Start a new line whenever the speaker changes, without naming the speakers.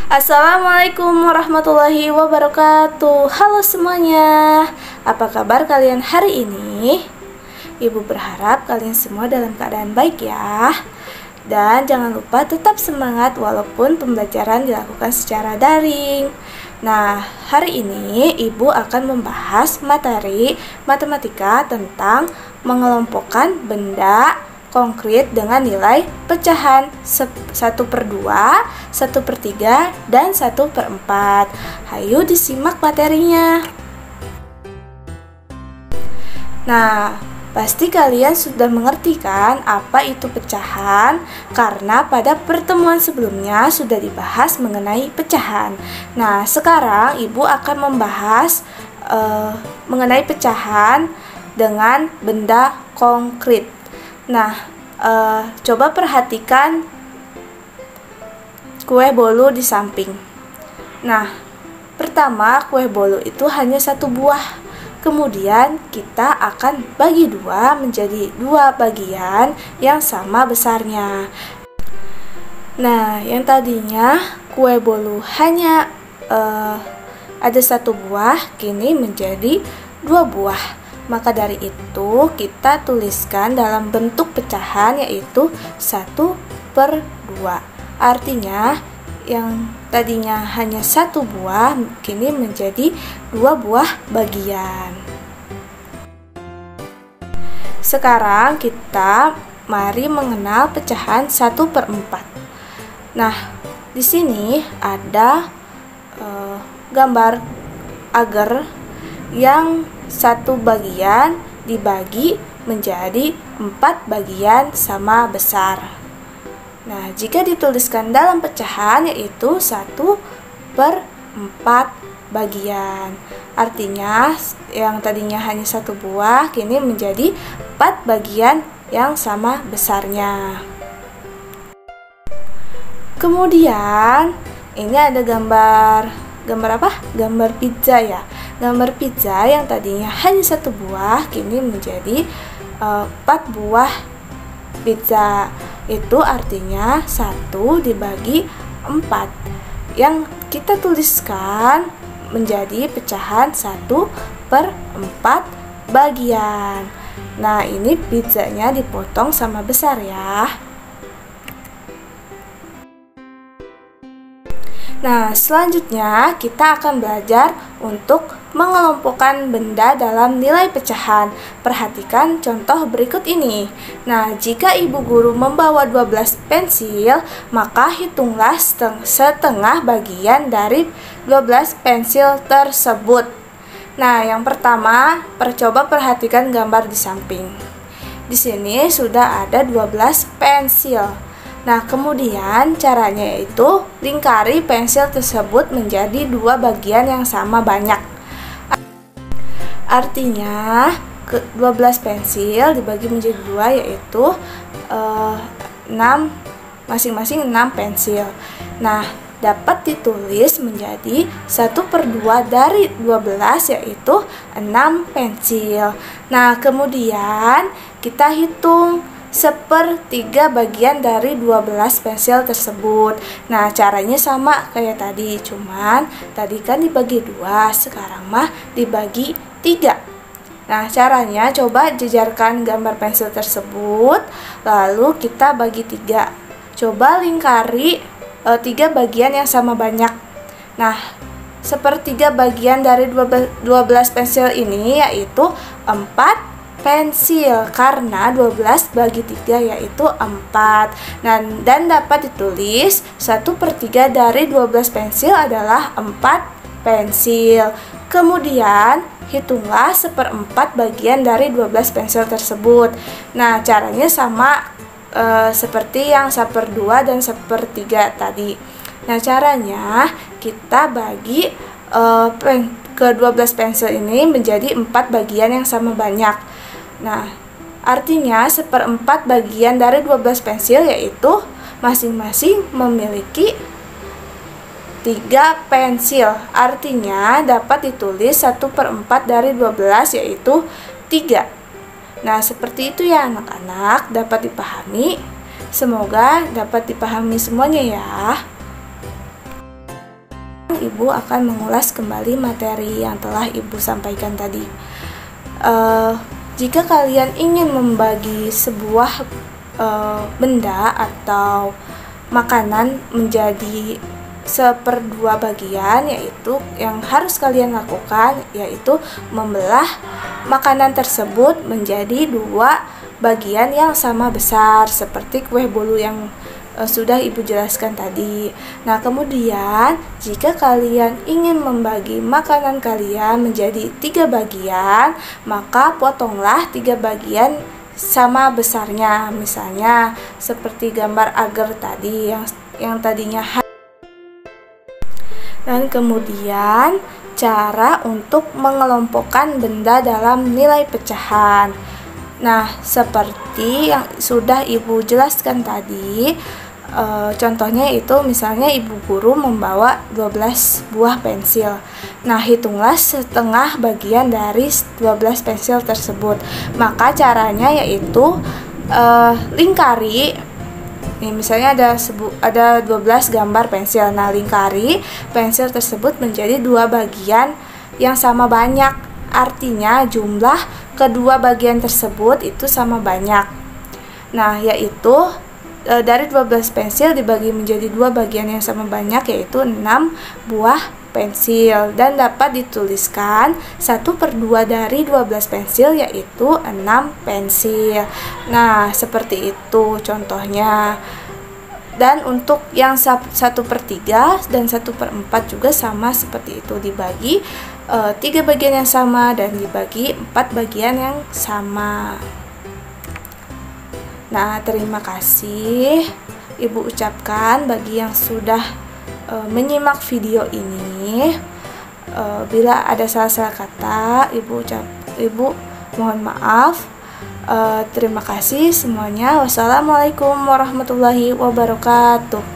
Assalamualaikum warahmatullahi wabarakatuh. Halo semuanya, apa kabar kalian hari ini? Ibu berharap kalian semua dalam keadaan baik ya. Dan jangan lupa tetap semangat walaupun pembelajaran dilakukan secara daring. Nah, hari ini Ibu akan membahas materi matematika tentang mengelompokkan benda konkret dengan nilai pecahan 1/2, 1/3, dan 1/4. Hayo disimak materinya. Nah, pasti kalian sudah mengerti kan apa itu pecahan? Karena pada pertemuan sebelumnya sudah dibahas mengenai pecahan. Nah, sekarang Ibu akan membahas mengenai pecahan dengan benda konkret. Nah, coba perhatikan kue bolu di samping. Nah, pertama kue bolu itu hanya satu buah. Kemudian kita akan bagi dua menjadi dua bagian yang sama besarnya. Nah, yang tadinya kue bolu hanya ada satu buah, kini menjadi dua buah. Maka dari itu kita tuliskan dalam bentuk pecahan yaitu 1/2. Artinya yang tadinya hanya satu buah kini menjadi dua buah bagian. Sekarang kita mari mengenal pecahan 1/4. Nah, di sini ada gambar agar yang satu bagian dibagi menjadi 4 bagian sama besar. Nah, jika dituliskan dalam pecahan yaitu 1/4 bagian. Artinya yang tadinya hanya satu buah kini menjadi 4 bagian yang sama besarnya. Kemudian ini ada gambar apa? Gambar pizza ya. Gambar pizza yang tadinya hanya satu buah kini menjadi 4 buah pizza. Itu artinya 1 dibagi 4 yang kita tuliskan menjadi pecahan 1/4 bagian. Nah, ini pizzanya dipotong sama besar ya. Nah, selanjutnya kita akan belajar untuk mengelompokkan benda dalam nilai pecahan. Perhatikan contoh berikut ini. Nah, jika ibu guru membawa 12 pensil, maka hitunglah setengah bagian dari 12 pensil tersebut. Nah, yang pertama, coba perhatikan gambar di samping. Di sini sudah ada 12 pensil. Nah, kemudian caranya yaitu lingkari pensil tersebut menjadi dua bagian yang sama banyak. Artinya 12 pensil dibagi menjadi dua yaitu 6, masing-masing 6 pensil. Nah, dapat ditulis menjadi 1/2 dari 12 yaitu 6 pensil. Nah, kemudian kita hitung 1/3 bagian dari 12 pensil tersebut. Nah, caranya sama kayak tadi, cuman tadi kan dibagi 2, sekarang mah dibagi 3. Nah, caranya coba jejarkan gambar pensil tersebut, lalu kita bagi 3. Coba lingkari 3 bagian yang sama banyak. Nah, 1/3 bagian dari 12 pensil ini yaitu 4 pensil, karena 12 bagi 3 yaitu 4. Dan dapat ditulis 1/3 dari 12 pensil adalah 4 pensil. Kemudian hitunglah 1/4 bagian dari 12 pensil tersebut. Nah, caranya sama seperti yang 1/2 dan 1/3 tadi. Nah, caranya kita bagi ke 12 pensil ini menjadi 4 bagian yang sama banyak. Nah, artinya 1/4 bagian dari 12 pensil yaitu masing-masing memiliki 3 pensil. Artinya dapat ditulis 1/4 dari 12 yaitu 3. Nah, seperti itu ya anak-anak, dapat dipahami. Semoga dapat dipahami semuanya ya. sekarang Ibu akan mengulas kembali materi yang telah Ibu sampaikan tadi. Jika kalian ingin membagi sebuah benda atau makanan menjadi seperdua bagian, yaitu yang harus kalian lakukan yaitu membelah makanan tersebut menjadi dua bagian yang sama besar seperti kue bolu yang sudah Ibu jelaskan tadi. Nah, kemudian jika kalian ingin membagi makanan kalian menjadi 3 bagian, maka potonglah 3 bagian sama besarnya. Misalnya seperti gambar agar tadi yang tadinya. Dan kemudian cara untuk mengelompokkan benda dalam nilai pecahan. Nah, seperti yang sudah Ibu jelaskan tadi, contohnya itu misalnya Ibu guru membawa 12 buah pensil. Nah, hitunglah setengah bagian dari 12 pensil tersebut. Maka caranya yaitu lingkari. Nih, misalnya ada 12 gambar pensil. Nah, lingkari pensil tersebut menjadi 2 bagian yang sama banyak. Artinya jumlah kedua bagian tersebut itu sama banyak. Nah, yaitu dari 12 pensil dibagi menjadi 2 bagian yang sama banyak, yaitu 6 buah pensil, dan dapat dituliskan 1/2 dari 12 pensil yaitu 6 pensil. Nah, seperti itu contohnya. Dan untuk yang 1/3 dan 1/4 juga sama seperti itu, dibagi 3 bagian yang sama dan dibagi 4 bagian yang sama. Nah, terima kasih Ibu ucapkan bagi yang sudah menyimak video ini. Bila ada salah-salah kata, Ibu mohon maaf. Terima kasih semuanya. Wassalamualaikum warahmatullahi wabarakatuh.